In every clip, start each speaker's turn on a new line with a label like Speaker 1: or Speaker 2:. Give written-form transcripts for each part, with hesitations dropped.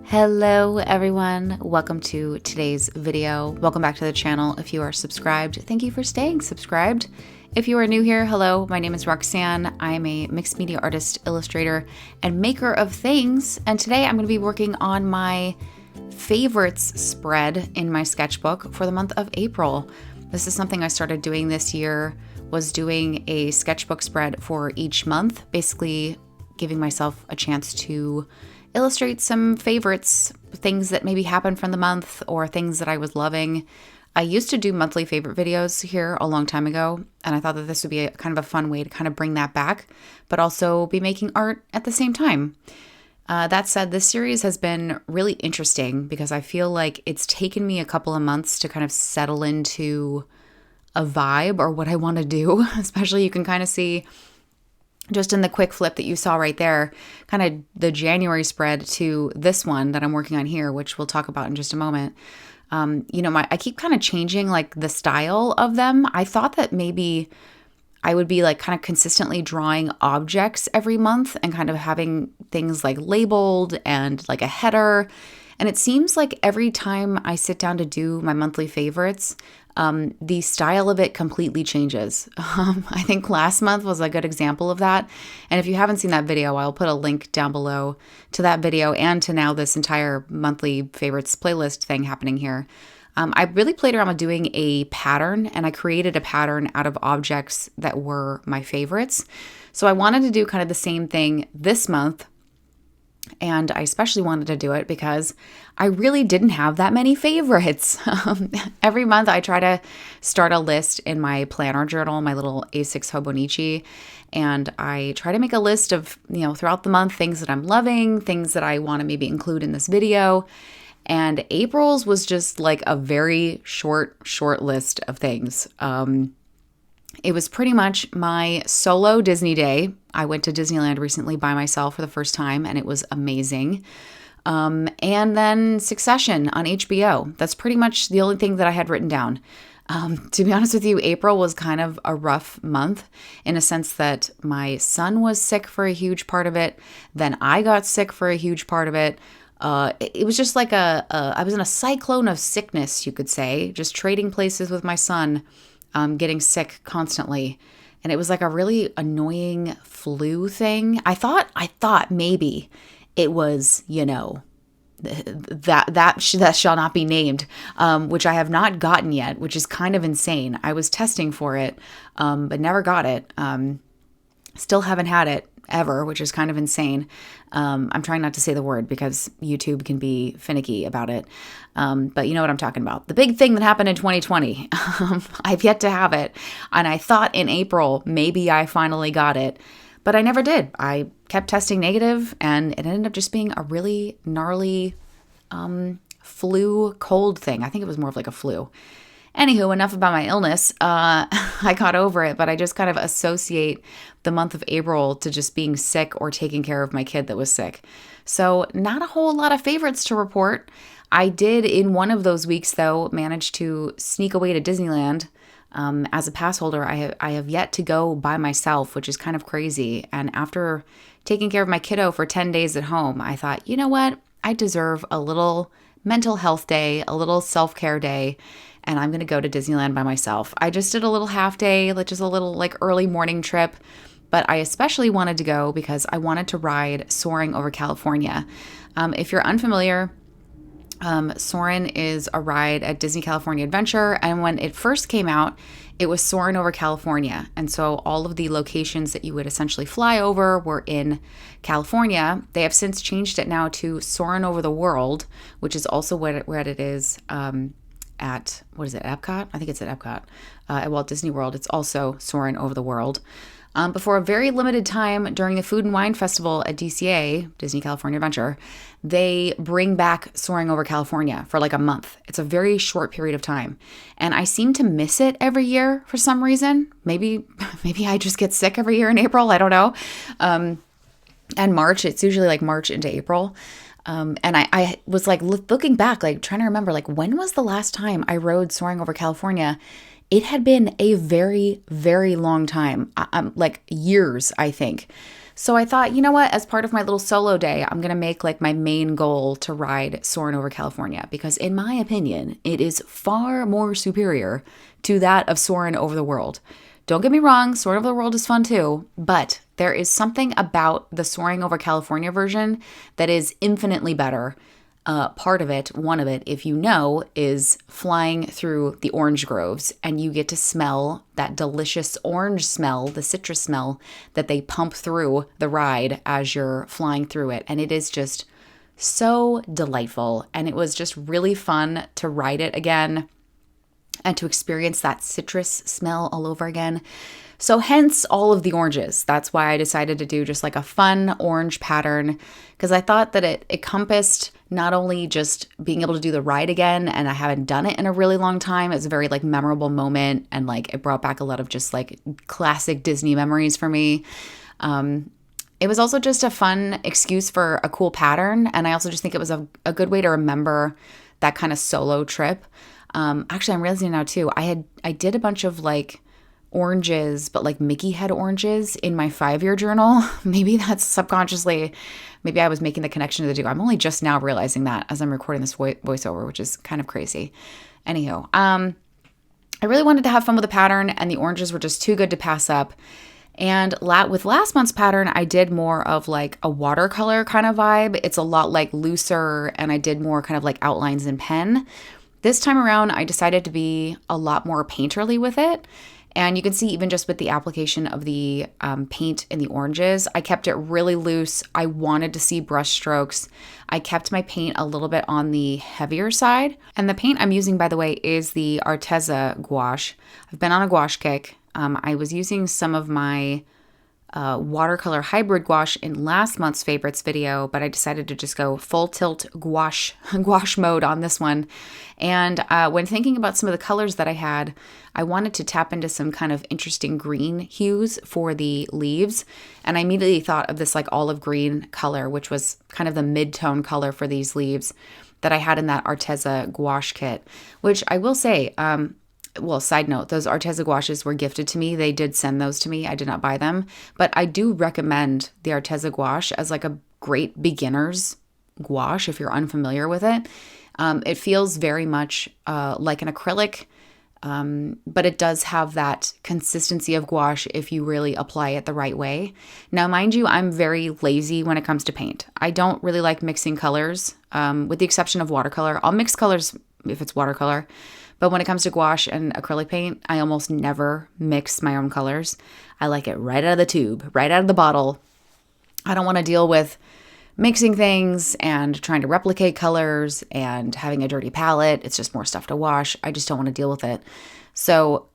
Speaker 1: Hello everyone, welcome to today's video. Welcome back to the channel. If you are subscribed, thank you for staying subscribed. If you are new here, hello, my name is Roxanne. I am a mixed media artist, illustrator, and maker of things. And today I'm going to be working on my favorites spread in my sketchbook for the month of April. This is something I started doing this year, was doing a sketchbook spread for each month, basically giving myself a chance to illustrate some favorites, things that maybe happened from the month or things that I was loving. I used to do monthly favorite videos here a long time ago, and I thought that this would be a kind of a fun way to kind of bring that back, but also be making art at the same time. That said, this series has been really interesting because I feel like it's taken me a couple of months to kind of settle into a vibe or what I want to do. Especially you can kind of see just in the quick flip that you saw right there, kind of the January spread to this one that I'm working on here, which we'll talk about in just a moment. I keep kind of changing like the style of them. I thought that maybe I would be like kind of consistently drawing objects every month and kind of having things like labeled and like a header. And it seems like every time I sit down to do my monthly favorites, the style of it completely changes. I think last month was a good example of that. And if you haven't seen that video, I'll put a link down below to that video and to now this entire monthly favorites playlist thing happening here. I really played around with doing a pattern, and I created a pattern out of objects that were my favorites. So I wanted to do kind of the same thing this month. And I especially wanted to do it because I really didn't have that many favorites. Every month I try to start a list in my planner journal, my little A6 Hobonichi, and I try to make a list of, throughout the month, things that I'm loving, things that I want to maybe include in this video. And April's was just like a very short list of things. It was pretty much my solo Disney day. I went to Disneyland recently by myself for the first time, and it was amazing. And then Succession on HBO. That's pretty much the only thing that I had written down. To be honest with you, April was kind of a rough month in a sense that my son was sick for a huge part of it. Then I got sick for a huge part of it. It was just like I was in a cyclone of sickness, you could say, just trading places with my son. Getting sick constantly. And it was like a really annoying flu thing. I thought maybe it was, that shall not be named, which I have not gotten yet, which is kind of insane. I was testing for it, but never got it. Still haven't had it ever, which is kind of insane. I'm trying not to say the word because YouTube can be finicky about it. But you know what I'm talking about. The big thing that happened in 2020. I've yet to have it. And I thought in April, maybe I finally got it, but I never did. I kept testing negative and it ended up just being a really gnarly flu cold thing. I think it was more of like a flu. Anywho, enough about my illness. I got over it, but I just kind of associate the month of April to just being sick or taking care of my kid that was sick. So not a whole lot of favorites to report. I did in one of those weeks, though, manage to sneak away to Disneyland. As a pass holder, I have yet to go by myself, which is kind of crazy. And after taking care of my kiddo for 10 days at home, I thought, you know what? I deserve a little mental health day, a little self-care day, and I'm going to go to Disneyland by myself. I just did a little half day, just a little early morning trip, but I especially wanted to go because I wanted to ride Soaring over California. If you're unfamiliar, Soarin' is a ride at Disney California Adventure, and when it first came out, it was Soarin' over California, and so all of the locations that you would essentially fly over were in California. They have since changed it now to Soarin' over the World, which is also where it is at, what is it, Epcot? I think it's at Epcot. At Walt Disney World, it's also Soarin' over the World. But for a very limited time during the Food and Wine Festival at DCA, Disney California Adventure, they bring back Soaring over California for a month. It's a very short period of time. And I seem to miss it every year for some reason. Maybe I just get sick every year in April. I don't know. And March, it's usually March into April. And I was looking back, trying to remember, when was the last time I rode Soaring over California? It had been a very, very long time, years, I think. So I thought, you know what, as part of my little solo day, I'm going to make like my main goal to ride Soarin' Over California because in my opinion, it is far more superior to that of Soarin' Over the World. Don't get me wrong, Soarin' Over the World is fun too, but there is something about the Soaring Over California version that is infinitely better. Part of it, one of it, if you know, is flying through the orange groves and you get to smell that delicious orange smell, the citrus smell that they pump through the ride as you're flying through it. And it is just so delightful. And it was just really fun to ride it again and to experience that citrus smell all over again. So hence all of the oranges. That's why I decided to do just like a fun orange pattern because I thought that it encompassed not only just being able to do the ride again, and I haven't done it in a really long time. It's a very like memorable moment and like it brought back a lot of just like classic Disney memories for me. It was also just a fun excuse for a cool pattern. And I also just think it was a good way to remember that kind of solo trip. Actually, I'm realizing now too, I did a bunch of like oranges, but like Mickey head oranges in my 5-year journal. Maybe that's subconsciously, maybe I was making the connection to the two. I'm only just now realizing that as I'm recording this voiceover, which is kind of crazy. Anywho, I really wanted to have fun with the pattern and the oranges were just too good to pass up. And with last month's pattern, I did more of like a watercolor kind of vibe. It's a lot like looser and I did more kind of like outlines in pen. This time around, I decided to be a lot more painterly with it. And you can see even just with the application of the paint in the oranges, I kept it really loose. I wanted to see brush strokes. I kept my paint a little bit on the heavier side. And the paint I'm using, by the way, is the Arteza gouache. I've been on a gouache kick. I was using some of my watercolor hybrid gouache in last month's favorites video, but I decided to just go full tilt gouache mode on this one. And when thinking about some of the colors that I had, I wanted to tap into some kind of interesting green hues for the leaves. And I immediately thought of this like olive green color, which was kind of the mid-tone color for these leaves that I had in that Arteza gouache kit, which I will say, well, side note, those Arteza gouaches were gifted to me. They did send those to me. I did not buy them, but I do recommend the Arteza gouache as like a great beginner's gouache if you're unfamiliar with it. It feels very much like an acrylic, but it does have that consistency of gouache if you really apply it the right way. Now, mind you, I'm very lazy when it comes to paint. I don't really like mixing colors, with the exception of watercolor. I'll mix colors if it's watercolor. But when it comes to gouache and acrylic paint, I almost never mix my own colors. I like it right out of the tube, right out of the bottle. I don't want to deal with mixing things and trying to replicate colors and having a dirty palette. It's just more stuff to wash. I just don't want to deal with it. So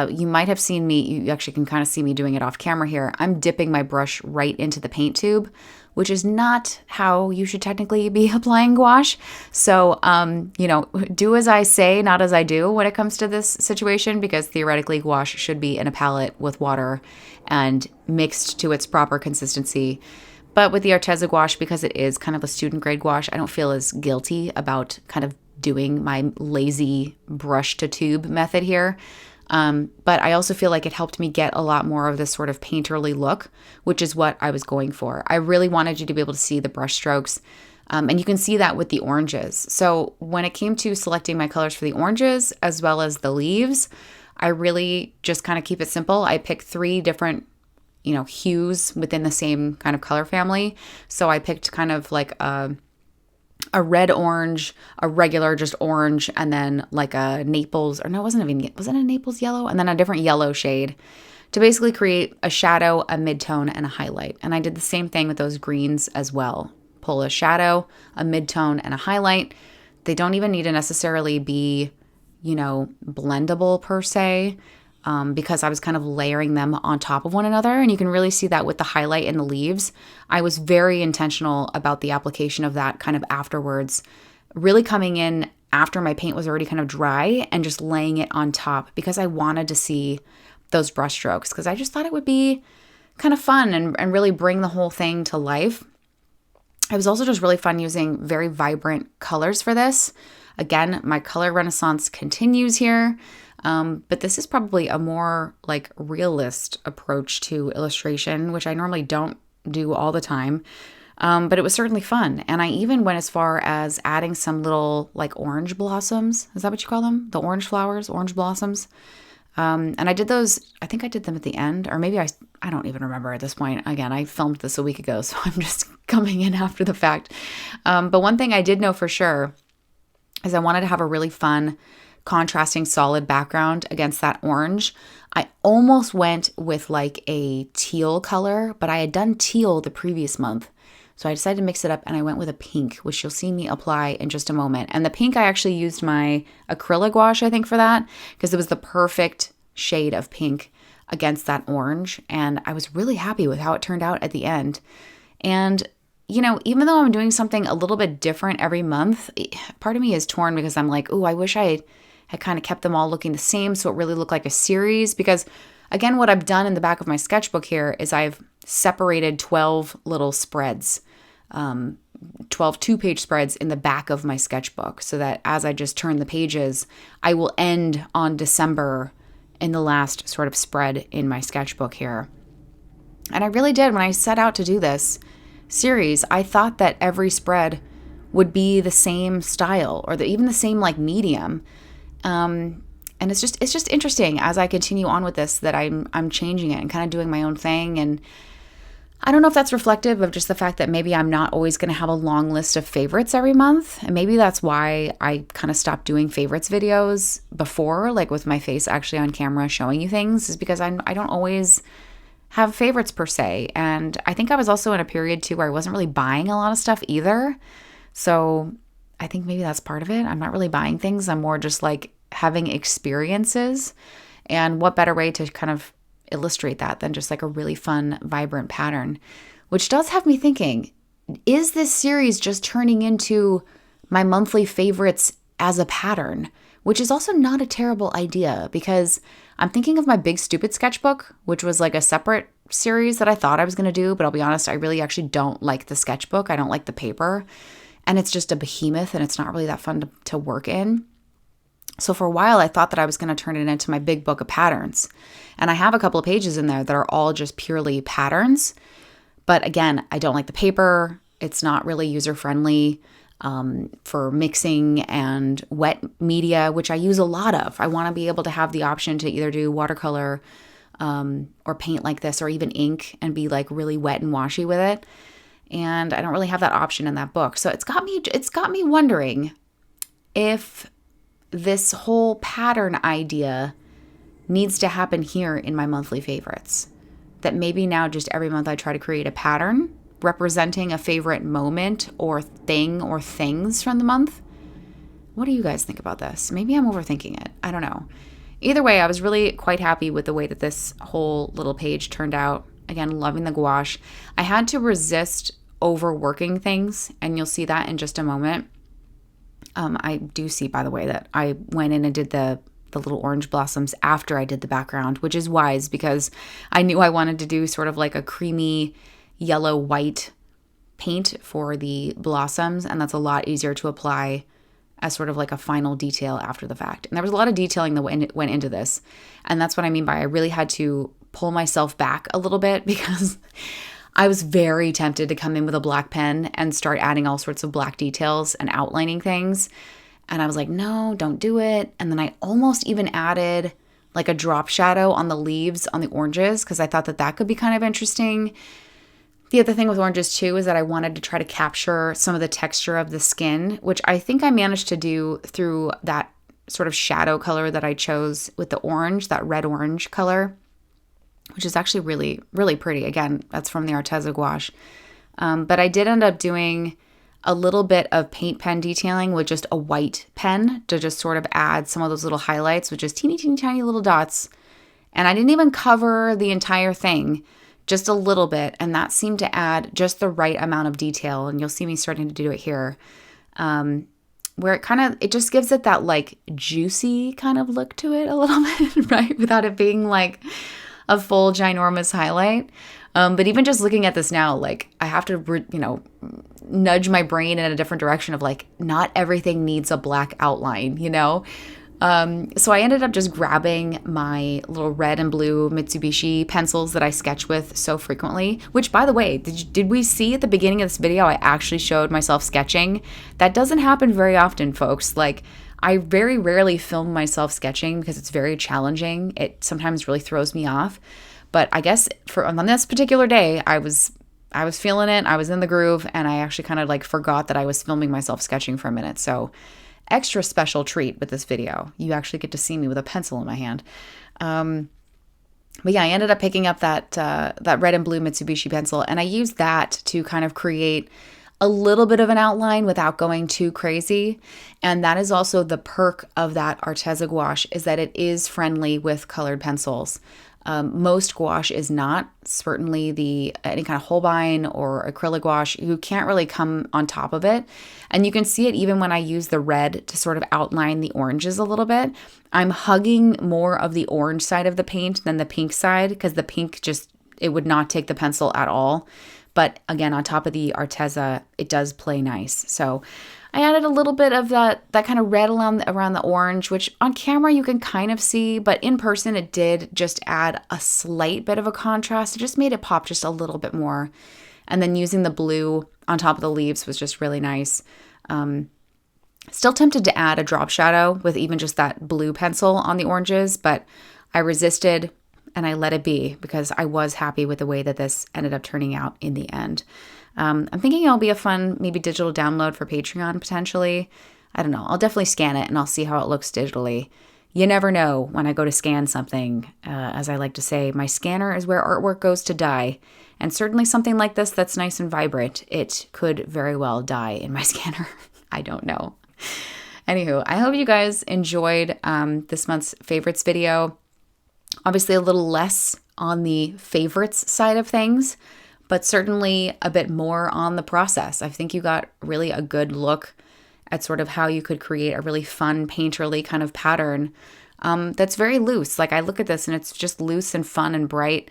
Speaker 1: you might have seen me, you actually can kind of see me doing it off camera here. I'm dipping my brush right into the paint tube, which is not how you should technically be applying gouache. So, do as I say, not as I do when it comes to this situation, because theoretically gouache should be in a palette with water and mixed to its proper consistency. But with the Arteza gouache, because it is kind of a student grade gouache, I don't feel as guilty about kind of doing my lazy brush to tube method here. But I also feel like it helped me get a lot more of this sort of painterly look, which is what I was going for. I really wanted you to be able to see the brush strokes. And you can see that with the oranges. So when it came to selecting my colors for the oranges as well as the leaves, I really just kind of keep it simple. I picked 3 different, hues within the same kind of color family. So I picked kind of like a red orange, a regular just orange, and then like a Naples, or no, was it a Naples yellow? And then a different yellow shade to basically create a shadow, a midtone, and a highlight. And I did the same thing with those greens as well. Pull a shadow, a midtone, and a highlight. They don't even need to necessarily be, blendable per se, because I was kind of layering them on top of one another. And you can really see that with the highlight and the leaves. I was very intentional about the application of that kind of afterwards, really coming in after my paint was already kind of dry and just laying it on top because I wanted to see those brush strokes because I just thought it would be kind of fun and really bring the whole thing to life. It was also just really fun using very vibrant colors for this. Again, my color renaissance continues here. But this is probably a more like realist approach to illustration, which I normally don't do all the time. But it was certainly fun. And I even went as far as adding some little like orange blossoms. Is that what you call them? The orange flowers, orange blossoms. And I did those, I think I did them at the end, or maybe I don't even remember at this point. Again, I filmed this a week ago, so I'm just coming in after the fact. But one thing I did know for sure is I wanted to have a really fun, contrasting, solid background against that orange. I almost went with like a teal color, but I had done teal the previous month. So I decided to mix it up and I went with a pink, which you'll see me apply in just a moment. And the pink, I actually used my acrylic wash, I think, for that, because it was the perfect shade of pink against that orange. And I was really happy with how it turned out at the end. And, you know, even though I'm doing something a little bit different every month, part of me is torn because I'm like, oh, I wish I had kind of kept them all looking the same so it really looked like a series. Because again, what I've done in the back of my sketchbook here is I've separated 12 little spreads, 12 two-page spreads in the back of my sketchbook, so that as I just turn the pages, I will end on December in the last sort of spread in my sketchbook here. And I really did, when I set out to do this series, I thought that every spread would be the same style or even the same like medium. And it's just interesting as I continue on with this that I'm changing it and kind of doing my own thing. And I don't know if that's reflective of just the fact that maybe I'm not always going to have a long list of favorites every month. And maybe that's why I kind of stopped doing favorites videos before, like with my face actually on camera showing you things, is because I don't always have favorites per se. And I think I was also in a period too where I wasn't really buying a lot of stuff either. So I think maybe that's part of it. I'm not really buying things. I'm more just like having experiences. And what better way to kind of illustrate that than just like a really fun, vibrant pattern, which does have me thinking, is this series just turning into my monthly favorites as a pattern? Which is also not a terrible idea, because I'm thinking of my Big Stupid sketchbook, which was like a separate series that I thought I was going to do, but I'll be honest, I really actually don't like the sketchbook. I don't like the paper, and it's just a behemoth and it's not really that fun to work in. So for a while, I thought that I was going to turn it into my big book of patterns. And I have a couple of pages in there that are all just purely patterns. But again, I don't like the paper. It's not really user-friendly for mixing and wet media, which I use a lot of. I want to be able to have the option to either do watercolor or paint like this, or even ink and be like really wet and washy with it. And I don't really have that option in that book. So it's got me wondering if this whole pattern idea needs to happen here in my monthly favorites. That maybe now just every month I try to create a pattern representing a favorite moment or thing or things from the month. What do you guys think about this? Maybe I'm overthinking it. I don't know. Either way, I was really quite happy with the way that this whole little page turned out. Again, loving the gouache. I had to resist overworking things, and you'll see that in just a moment. I do see, by the way, that I went in and did the little orange blossoms after I did the background, which is wise because I knew I wanted to do sort of like a creamy yellow-white paint for the blossoms, and that's a lot easier to apply as sort of like a final detail after the fact. And there was a lot of detailing that went into this, and that's what I mean by I really had to pull myself back a little bit because I was very tempted to come in with a black pen and start adding all sorts of black details and outlining things. And I was like, no, don't do it. And then I almost even added like a drop shadow on the leaves on the oranges because I thought that could be kind of interesting. The other thing with oranges too is that I wanted to try to capture some of the texture of the skin, which I think I managed to do through that sort of shadow color that I chose with the orange, that red orange color, which is actually really, really pretty. Again, that's from the Arteza gouache. But I did end up doing a little bit of paint pen detailing with just a white pen to just sort of add some of those little highlights with just teeny, teeny, tiny little dots. And I didn't even cover the entire thing, just a little bit. And that seemed to add just the right amount of detail. And you'll see me starting to do it here. Where it just gives it that like juicy kind of look to it a little bit, right? Without it being like a full ginormous highlight. But even just looking at this now, like I have to, nudge my brain in a different direction of like, not everything needs a black outline, So I ended up just grabbing my little red and blue Mitsubishi pencils that I sketch with so frequently, which, by the way, did we see at the beginning of this video, I actually showed myself sketching? That doesn't happen very often, folks. Like, I very rarely film myself sketching because it's very challenging. It sometimes really throws me off. But I guess on this particular day, I was feeling it. I was in the groove, and I actually kind of like forgot that I was filming myself sketching for a minute. So extra special treat with this video. You actually get to see me with a pencil in my hand. But yeah, I ended up picking up that red and blue Mitsubishi pencil, and I used that to kind of create a little bit of an outline without going too crazy. And that is also the perk of that Arteza gouache, is that it is friendly with colored pencils. Most gouache is not. Certainly any kind of Holbein or acrylic gouache, you can't really come on top of it. And you can see it even when I use the red to sort of outline the oranges a little bit. I'm hugging more of the orange side of the paint than the pink side, because the pink it would not take the pencil at all. But again, on top of the Arteza, it does play nice. So I added a little bit of that kind of red around the orange, which on camera you can kind of see, but in person it did just add a slight bit of a contrast. It just made it pop just a little bit more. And then using the blue on top of the leaves was just really nice. Still tempted to add a drop shadow with even just that blue pencil on the oranges, but I resisted and I let it be because I was happy with the way that this ended up turning out in the end. I'm thinking it'll be a fun, maybe digital download for Patreon potentially. I don't know. I'll definitely scan it and I'll see how it looks digitally. You never know when I go to scan something. As I like to say, my scanner is where artwork goes to die. And certainly something like this that's nice and vibrant, it could very well die in my scanner. I don't know. Anywho, I hope you guys enjoyed this month's favorites video. Obviously a little less on the favorites side of things, but certainly a bit more on the process. I think you got really a good look at sort of how you could create a really fun painterly kind of pattern that's very loose. Like I look at this and it's just loose and fun and bright,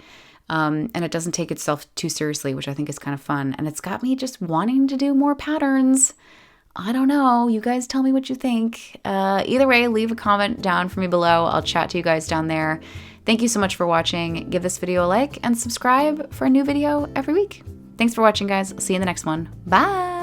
Speaker 1: and it doesn't take itself too seriously, which I think is kind of fun. And it's got me just wanting to do more patterns. I don't know. You guys tell me what you think. Either way, leave a comment down for me below. I'll chat to you guys down there. Thank you so much for watching. Give this video a like and subscribe for a new video every week. Thanks for watching, guys. I'll see you in the next one. Bye.